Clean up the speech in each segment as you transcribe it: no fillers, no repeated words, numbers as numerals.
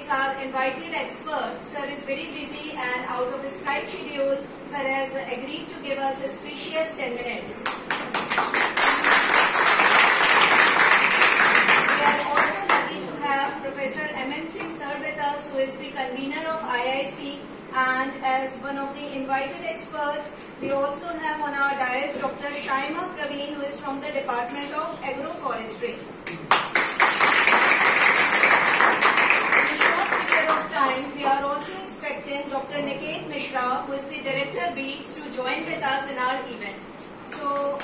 is our invited expert. Sir is very busy and out of his tight schedule, sir has agreed to give us his precious 10 minutes. We are also lucky to have Professor M.M. Singh sir with us, who is the convener of IIC, and as one of the invited experts, we also have on our dais Dr. Shaima Praveen, who is from the Department of Agroforestry. We are also expecting Dr. Niket Mishra, who is the Director BEATS, to join with us in our event. So,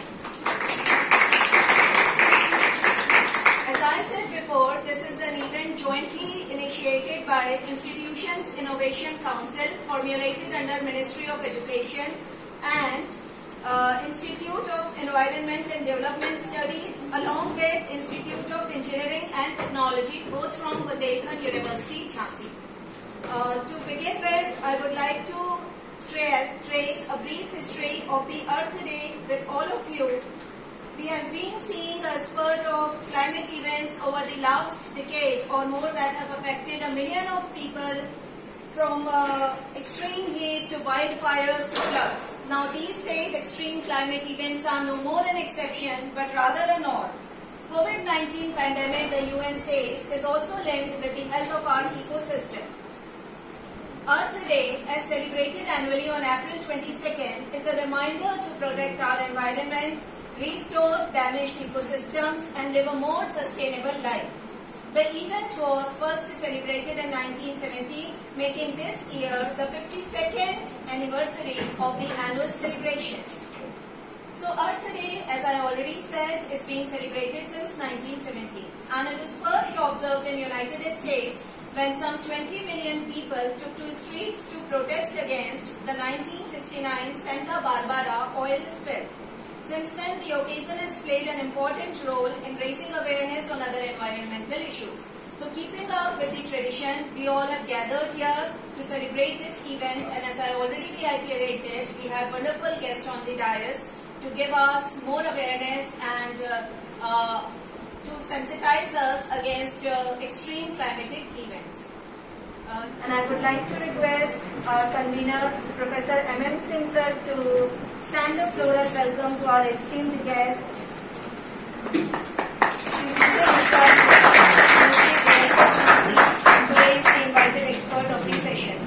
as I said before, this is an event jointly initiated by Institutions Innovation Council, formulated under Ministry of Education, and Institute of Environment and Development Studies, along with Institute of Engineering and Technology, both from Bundelkhand University, Jhansi. To begin with, I would like to trace a brief history of the Earth Day with all of you. We have been seeing a spurt of climate events over the last decade or more that have affected 1 million of people, from extreme heat to wildfires to floods. Now these days, extreme climate events are no more an exception but rather a norm. COVID-19 pandemic, the UN says, is also linked with the health of our ecosystem. Earth Day, as celebrated annually on April 22nd, is a reminder to protect our environment, restore damaged ecosystems, and live a more sustainable life. The event was first celebrated in 1970, making this year the 52nd anniversary of the annual celebrations. So Earth Day, as I already said, is being celebrated since 1970, and it was first observed in the United States when some 20 million people took to streets to protest against the 1969 Santa Barbara oil spill. Since then, the occasion has played an important role in raising awareness on other environmental issues. So keeping up with the tradition, we all have gathered here to celebrate this event, and as I already reiterated, we have wonderful guests on the dais to give us more awareness and to sensitize us against extreme climatic events. And I would like to request our convener, Professor M.M. Singh sir, to stand up floral welcome to our esteemed guest. Today is the invited expert of the session.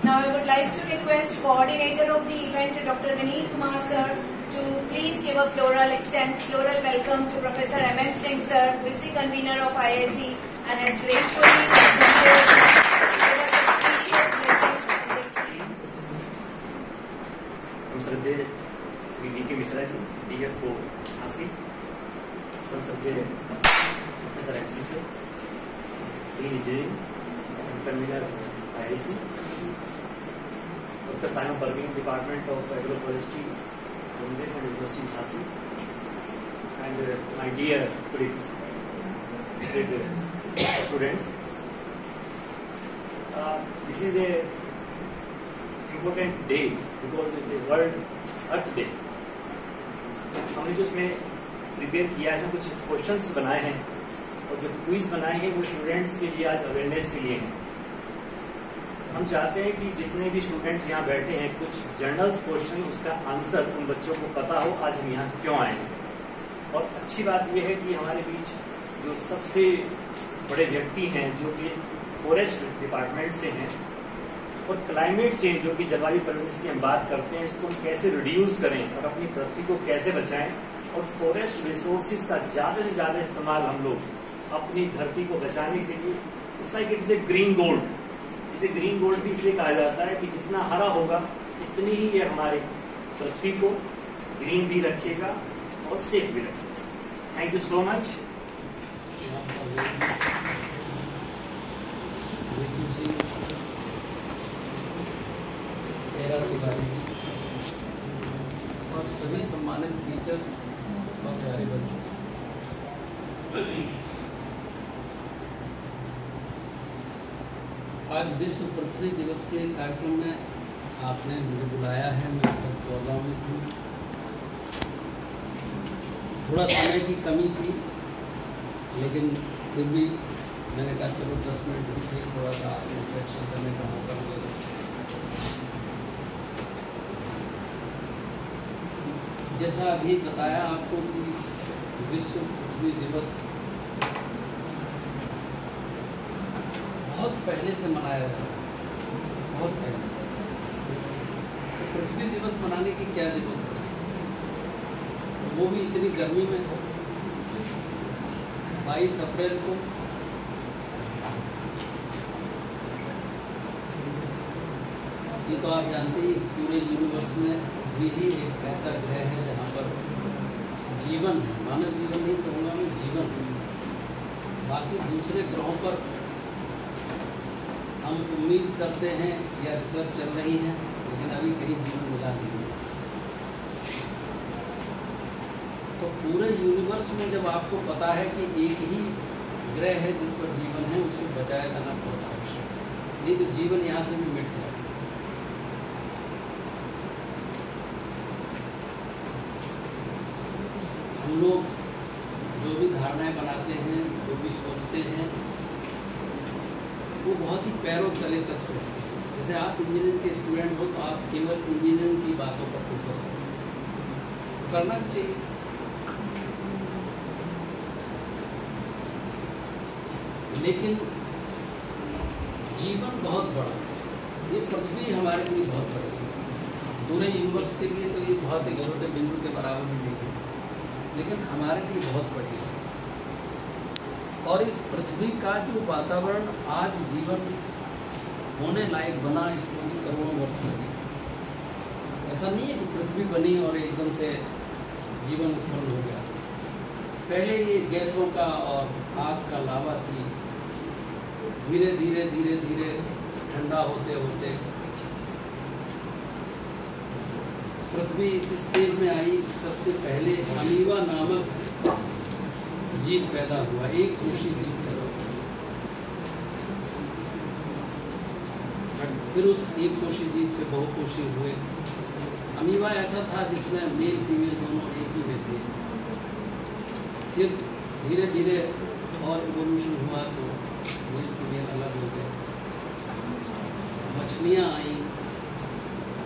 Now I would like to request coordinator of the event, Dr. Vineet Kumar sir, to please give a extend floral welcome to Professor M.M. Singh sir, who is the convener of IIC and has gracefully consented to give us his precious blessings in this evening. हम श्रद्धेय Shri D के Mishra ji, DFO Jhansi, हम श्रद्धेय professor MC sir, dean engineering, convener IIC, doctor Saima Parveen, department of agroforestry, Bundelkhand University, Jhansi, and my dear colleagues, students. This is a important day because it's the World Earth Day. हमने जो इसमें prepare किया है, कुछ questions बनाए हैं और जो क्विज बनाए हैं वो स्टूडेंट्स के लिए आज अवेयरनेस के लिए हैं. हम चाहते हैं कि जितने भी स्टूडेंट्स यहाँ बैठे हैं, कुछ जर्नल्स क्वेश्चन उसका आंसर उन बच्चों को पता हो आज हम यहाँ क्यों आए हैं. और अच्छी बात यह है कि हमारे बीच जो सबसे बड़े व्यक्ति हैं जो कि फॉरेस्ट डिपार्टमेंट से हैं, और क्लाइमेट चेंज जो कि जलवायु परिवर्तन की हम बात करते हैं, इसको हम कैसे रिड्यूस करें और अपनी पृथ्वी को कैसे बचाएं और फॉरेस्ट रिसोर्सेज का ज्यादा से ज्यादा इस्तेमाल हम लोग अपनी धरती को बचाने के लिए. It's like it's a green gold. इसे ग्रीन गोल्ड भी इसलिए कहा जाता है कि जितना हरा होगा उतनी ही ये हमारे पृथ्वी को ग्रीन भी रखेगा और सेफ भी रखेगा. Thank you so much. और सभी सम्मानित टीचर्स और प्यारे बच्चों, आज विश्व पृथ्वी दिवस के कार्यक्रम में आपने मुझे बुलाया है. मैं बहुत गौरवान्वित हूँ. थोड़ा समय की कमी थी, लेकिन फिर भी मैंने कहा चलो 10 मिनट ही सही थोड़ा सा रिफ्लेक्शन करने का मौका मिलेगा। जैसा अभी बताया आपको कि विश्व पृथ्वी दिवस बहुत पहले से मनाया जा रहा है, बहुत पहले से। तो पृथ्वी दिवस मनाने की क्या जरूरत है, वो भी इतनी गर्मी में। 22 अप्रैल को ये तो आप जानते ही पूरे यूनिवर्स में भी ही एक ऐसा ग्रह है जहाँ पर जीवन है, मानव जीवन नहीं कहूँगा मैं, जीवन है। बाकी दूसरे ग्रहों पर हम उम्मीद करते हैं या रिसर्च चल रही है, लेकिन अभी कहीं जीवन मिला नहीं। तो पूरे यूनिवर्स में जब आपको पता है कि एक ही ग्रह है जिस पर जीवन है, उसे बचाया जाना बहुत आवश्यक है, नहीं तो जीवन यहाँ से भी मिट जाएगा। हम लोग जो भी धारणाएं बनाते हैं, जो भी सोचते हैं, वो बहुत ही पैरों तले तक सोचते हैं। जैसे आप इंजीनियरिंग के स्टूडेंट हो तो आप केवल इंजीनियरिंग की बातों पर फोकस करें, करना भी चाहिए। लेकिन जीवन बहुत बड़ा है, ये पृथ्वी हमारे लिए बहुत बड़ी है। पूरे यूनिवर्स के लिए तो ये बहुत एक छोटे बिंदु के बराबर भी नहीं है, लेकिन हमारे लिए बहुत बड़ी है। और इस पृथ्वी का जो वातावरण आज जीवन होने लायक बना, इसको भी करोड़ों वर्ष लगे। ऐसा नहीं है कि पृथ्वी बनी और एकदम से जीवन उत्पन्न हो गया। पहले ये गैसों का और आग का लावा थी, धीरे धीरे धीरे धीरे ठंडा होते होते पृथ्वी इस स्टेज में आई कि सबसे पहले अमीबा नामक जीव पैदा हुआ, एक कोशी जीव पैदा हुआ। फिर उस एक कोशी जीव से बहुकोशी हुए। अमीबा ऐसा था जिसमें मेल फीमेल दोनों एक ही में थे। फिर धीरे धीरे और इवोल्यूशन हुआ तो मेल फीमेल अलग हो गए, मछलियाँ आई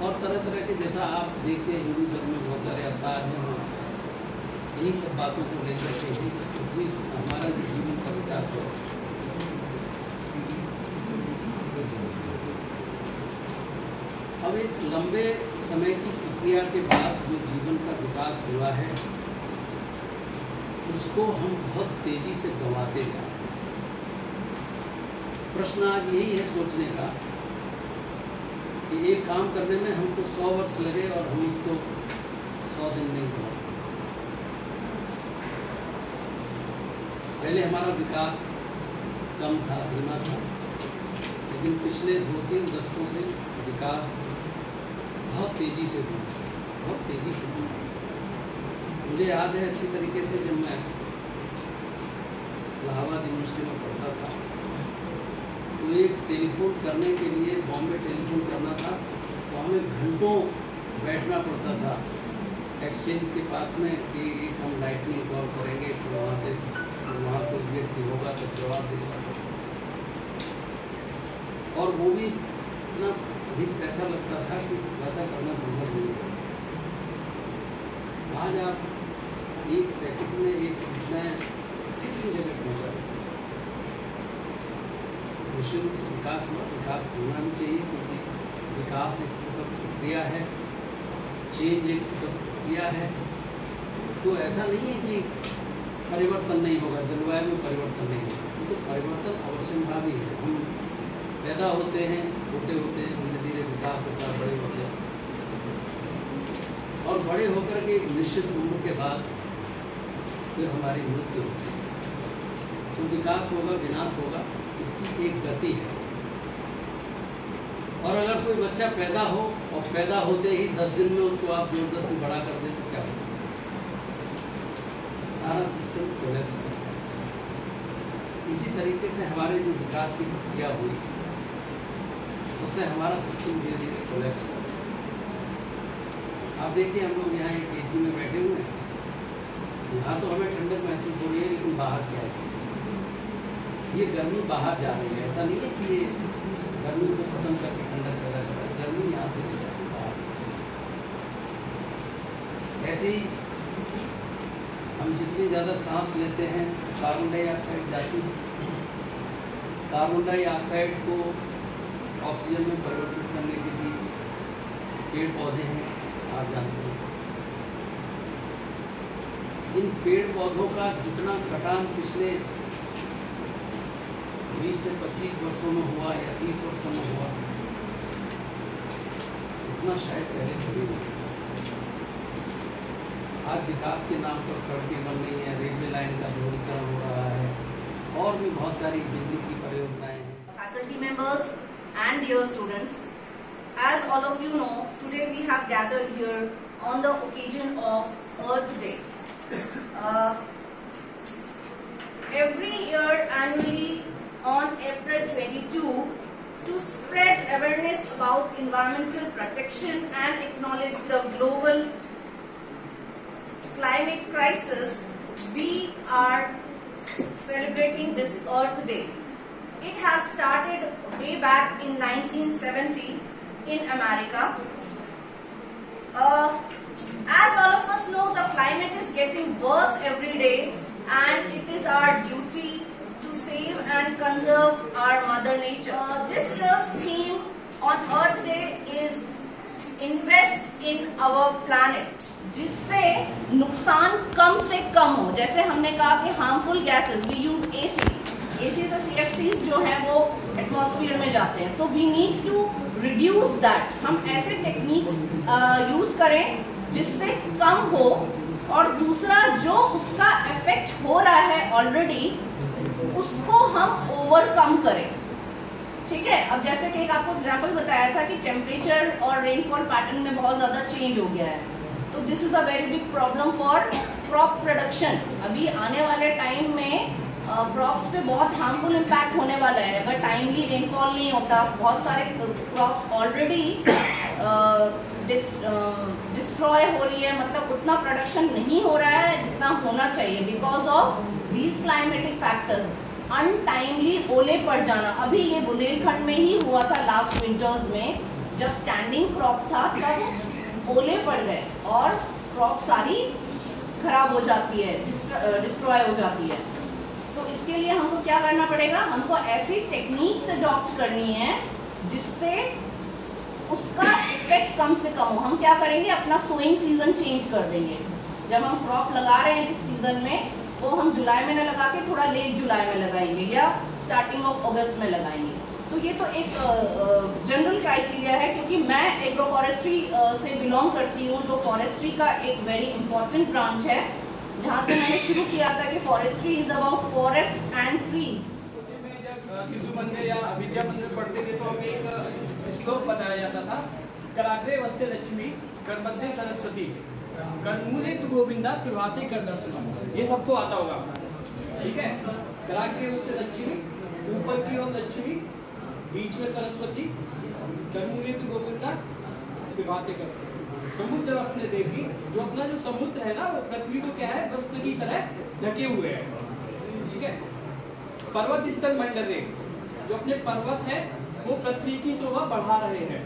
और तरह तरह के, जैसा आप देखते हैं हिंदू धर्म में बहुत सारे अवतार हैं, वहाँ इन्हीं सब बातों को लेकर के ही पृथ्वी हमारा जो जीवन का विकास हुआ। अब एक लंबे समय की प्रक्रिया के बाद जो जीवन का विकास हुआ है, उसको हम बहुत तेजी से गंवाते जा रहे हैं। प्रश्न आज यही है सोचने का कि एक काम करने में हमको 100 वर्ष लगे और हम उसको 100 दिन नहीं हुआ। पहले हमारा विकास कम था, धीमा था, लेकिन पिछले 2-3 दशकों से विकास बहुत तेजी से हुआ, बहुत तेजी से हुआ। मुझे याद है अच्छी तरीके से, जब मैं इलाहाबाद यूनिवर्सिटी में पढ़ता था तो एक टेलीफोन करने के लिए, बॉम्बे टेलीफोन करना था तो हमें घंटों बैठना पड़ता था एक्सचेंज के पास में कि एक हम लाइटनिंग कॉल करेंगे, फिर वहाँ से वहाँ कोई व्यक्ति होगा तो जवाब देगा, और वो भी इतना अधिक पैसा लगता था कि वैसा करना संभव नहीं है। आज आप 1 सेकंड में एक सूचना कितनी जगह पहुँचा देते हैं। निश्चित रूप से विकास हुआ, विकास होना भी चाहिए, क्योंकि विकास एक सतत प्रक्रिया है, चेंज एक सतत प्रक्रिया है। तो ऐसा नहीं है कि परिवर्तन नहीं होगा, जलवायु में परिवर्तन नहीं होगा, तो परिवर्तन अवश्यंभावी है। हम पैदा होते हैं, छोटे होते हैं, धीरे धीरे विकास होता है, बड़े होते हैं, और बड़े होकर के एक निश्चित उम्र के बाद फिर हमारी मृत्यु होती है। तो विकास होगा, विनाश होगा, इसकी एक गति है। और अगर कोई बच्चा पैदा हो और पैदा होते ही 10 दिन में उसको आप जबरदस्ती बड़ा कर दें तो क्या होगा? सारा सिस्टम कोलैप्स हो जाएगा। इसी तरीके से हमारे जो विकास की प्रक्रिया हुई, उससे हमारा सिस्टम धीरे धीरे कोलैप्स हो गया। आप देखिए, हम लोग यहाँ एक AC में बैठे हुए हैं, यहाँ तो हमें ठंडक महसूस हो रही है, लेकिन बाहर क्या ऐसी ये गर्मी बाहर जा रही है, ऐसा नहीं है कि ये गर्मी को खत्म करके ठंडक पैदा कर रहा है, गर्मी यहाँ से भी जाती है बाहर। ऐसे ही हम जितनी ज़्यादा सांस लेते हैं कार्बन डाइऑक्साइड जाती है, कार्बन डाइऑक्साइड को ऑक्सीजन में परिवर्तित करने के लिए पेड़ पौधे हैं, आप जानते हैं। इन पेड़ पौधों का जितना कटान पिछले 20 से 25 वर्षों में हुआ या 30 वर्षों में हुआ, उतना शायद पहले कभी नहीं। आज विकास के नाम पर सड़कें बन रही हैं, रेलवे लाइन का दोहरीकरण हो रहा है, और भी बहुत सारी बिजली की परियोजनाएं हैं। Faculty members and dear students, as all of you know, today we have gathered here on the occasion of Earth Day. Every year annually on April 22, to spread awareness about environmental protection and acknowledge the global climate crisis, we are celebrating this Earth Day. It has started way back in 1970 in America. As all of us know, the climate is getting worse every day, and it is our duty to save and conserve our Mother Nature. This year's theme on Earth Day is Invest in Our Planet, जिससे नुकसान कम से कम हो। जैसे हमने कहा कि harmful gases, we use AC से CFCs जो हैं वो एटमॉस्फेयर में जाते हैं, so we need to reduce that. हम ऐसे टेक्निक्स यूज करें जिससे कम हो, और दूसरा जो उसका इफेक्ट हो रहा है ऑलरेडी, उसको हम ओवरकम करें। ठीक है, अब जैसे कि एक आपको एग्जांपल बताया था कि टेम्परेचर और रेनफॉल पैटर्न में बहुत ज़्यादा चेंज हो गया है, तो this is a very big problem for crop production. अभी आने वाले टाइम में क्रॉप्स पे बहुत हार्मफुल इम्पैक्ट होने वाला है अगर टाइमली रेनफॉल नहीं होता। बहुत सारे क्रॉप्स ऑलरेडी डिस्ट्रॉय हो रही है, मतलब उतना प्रोडक्शन नहीं हो रहा है जितना होना चाहिए because of these climatic factors. Untimely ओले पड़ जाना, अभी ये बुंदेलखंड में ही हुआ था लास्ट विंटर्स में, जब स्टैंडिंग क्रॉप था तब ओले पड़ गए और क्रॉप सारी खराब हो जाती है, डिस्ट्रॉय हो जाती है। तो इसके लिए हमको क्या करना पड़ेगा, हमको ऐसी टेक्निक्स अडॉप्ट करनी है जिससे उसका इफेक्ट कम से कम हो। हम क्या करेंगे, अपना सोइंग सीजन चेंज कर देंगे। जब हम क्रॉप लगा रहे हैं जिस सीजन में, वो हम जुलाई में न लगा के थोड़ा लेट जुलाई में लगाएंगे या स्टार्टिंग ऑफ अगस्त में लगाएंगे। तो ये तो एक जनरल क्राइटेरिया है, क्योंकि मैं एग्रो फॉरेस्ट्री से बिलोंग करती हूँ, जो फॉरेस्ट्री का एक वेरी इंपॉर्टेंट ब्रांच है, जहाँ से मैंने शुरू किया था कि forestry is about forest and trees. जब शिशु मंदिर या विद्या मंदिर पढ़ते थे तो हमें एक श्लोक बताया जाता था, कराग्रे वस्ते लक्ष्मी करमध्ये सरस्वती करमूले तु गोविंदा प्रभाते कर दर्शन। ये सबको आता होगा, ठीक है। कराग्रे वस्ते लक्ष्मी, ऊपर की ओर लक्ष्मी, बीच में सरस्वती, करमूले तु गोविंदा प्रभाते कर। समुद्र वस्त्र देवी, जो अपना जो समुद्र है ना, वो पृथ्वी को क्या है, वस्त्र की तरह ढके हुए है, ठीक है। पर्वत स्थल मंडले, जो अपने पर्वत है वो पृथ्वी की शोभा बढ़ा रहे हैं।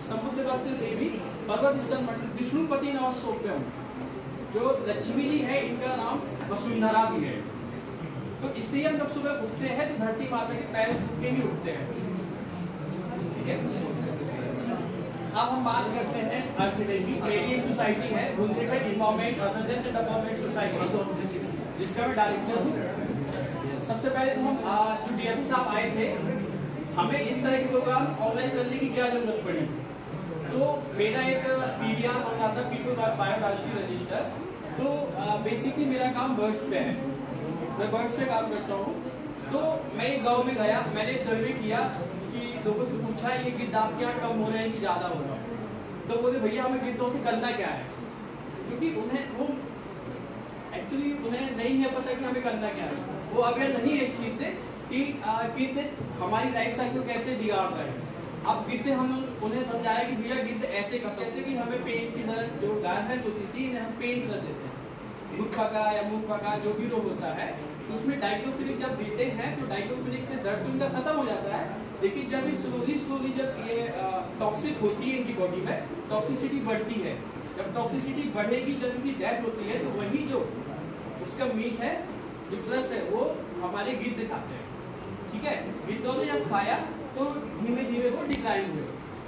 समुद्र वस्त्र देवी, पर्वत स्थल मंडल, विष्णुपति नमस्तोभ्यम, जो लक्ष्मी जी है इनका नाम वसुंधरा भी है। तो इसलिए हम जब सुबह उठते हैं तो धरती माता के पैर छू के ही उठते हैं, ठीक है। अब हम बात करते हैं अर्थ डे की। मेरी एक सोसाइटी है Bundelkhand environment organisation development society, जिसका मैं डायरेक्टर हूँ। सबसे पहले तो हम जो डीएम साहब आए थे, हमें इस तरह के प्रोग्राम ऑर्गेनाइज करने की क्या जरूरत पड़ी। तो मेरा एक पीबीआर बन रहा था, पीपल बायोडायवर्सिटी रजिस्टर। तो बेसिकली मेरा काम बर्ड्स पे है, मैं बर्ड्स पे काम करता हूँ। तो मैं एक गाँव में गया, मैंने सर्वे किया कि लोगों से पूछा ये गिद्ध आपके यहाँ कम हो रहे हैं कि ज़्यादा हो रहा है। तो बोले भैया हमें गिद्धों से करना क्या है, क्योंकि उन्हें वो एक्चुअली उन्हें नहीं है पता कि हमें करना क्या है। वो अवेयर नहीं है इस चीज़ से कि गिद्ध हमारी लाइफ साइकिल को कैसे बिगाड़ रहे हैं। अब गिद्ध हम उन्हें समझाया कि भैया गिद्ध ऐसे करते, जैसे कि हमें पेन किलर, जो गाय भैंस होती थी इन्हें हम पेन किलर देते हैं, मुख पका या मुंह पका जो भी रोग होता है, तो उसमें डाइक्लोफिलिक जब देते हैं तो डाइक्लोफिलिक से दर्द तो इनका खत्म हो जाता है, लेकिन जब ये स्लोली जब ये टॉक्सिक होती है इनकी बॉडी में, टॉक्सिसिटी बढ़ती है। जब टॉक्सिसिटी बढ़ेगी, जब इनकी डेथ होती है, तो वही जो उसका मीट है, जो फ्लश है, वो हमारे गिद्ध खाते हैं। ठीक है, गिद्धों ने जब खाया तो धीमे धीमे वो डिक्लाइन हुए।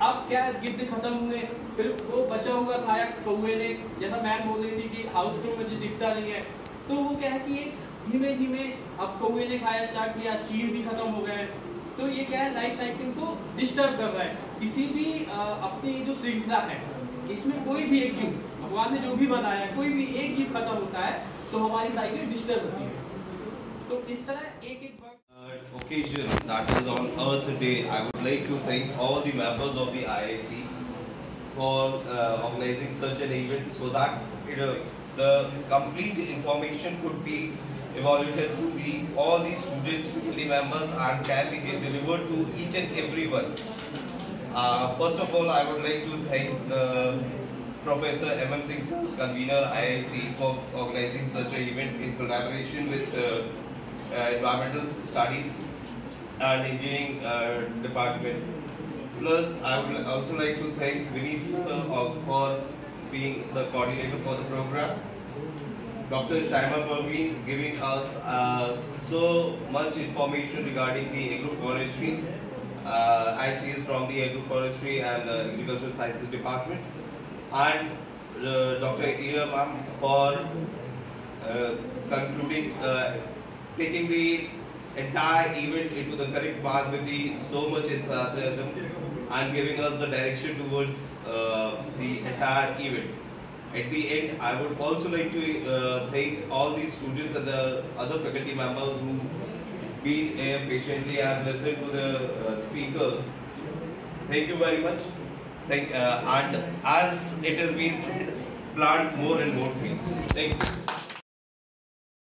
अब क्या गिद्ध खत्म हुए, फिर वो बचा हुआ खाया कौवे ने, जैसा मैम बोल रही थी कि हाउस में मुझे दिखता नहीं है, तो वो क्या है कि ये धीमे धीमे अब कौवे ने खाया स्टार्ट किया, चील भी खत्म हो गए। तो ये क्या है, लाइफ साइकिल को डिस्टर्ब कर रहा है। किसी भी अपनी जो श्रृंखला है, इसमें कोई भी एक जीव, भगवान ने जो भी बनाया है, कोई भी एक जीव खत्म होता है तो हमारी साइकिल डिस्टर्ब होती है। तो इस तरह एक एक occasion, that is on Earth Day, I would like to thank all the members of the IIC for organizing such an event, so that the complete information could be evaluated to all the students, faculty members, and can be delivered to each and everyone. First of all, I would like to thank Professor M.M. Singh, convener IIC, for organizing such an event in collaboration with environmental studies and engineering department. Plus, I would also like to thank Vineet for being the coordinator for the program. Dr. Shaima Parveen giving us so much information regarding the agroforestry, as she is from the agroforestry and agricultural sciences department, and Dr. Ira ma'am for concluding, taking the entire event into the correct path with so much enthusiasm and giving us the direction towards the entire event. At the end, I would also like to thank all the students and the other faculty members who been here patiently and listened to the speakers. Thank you very much. And as it has been said, plant more and more trees. Thank you.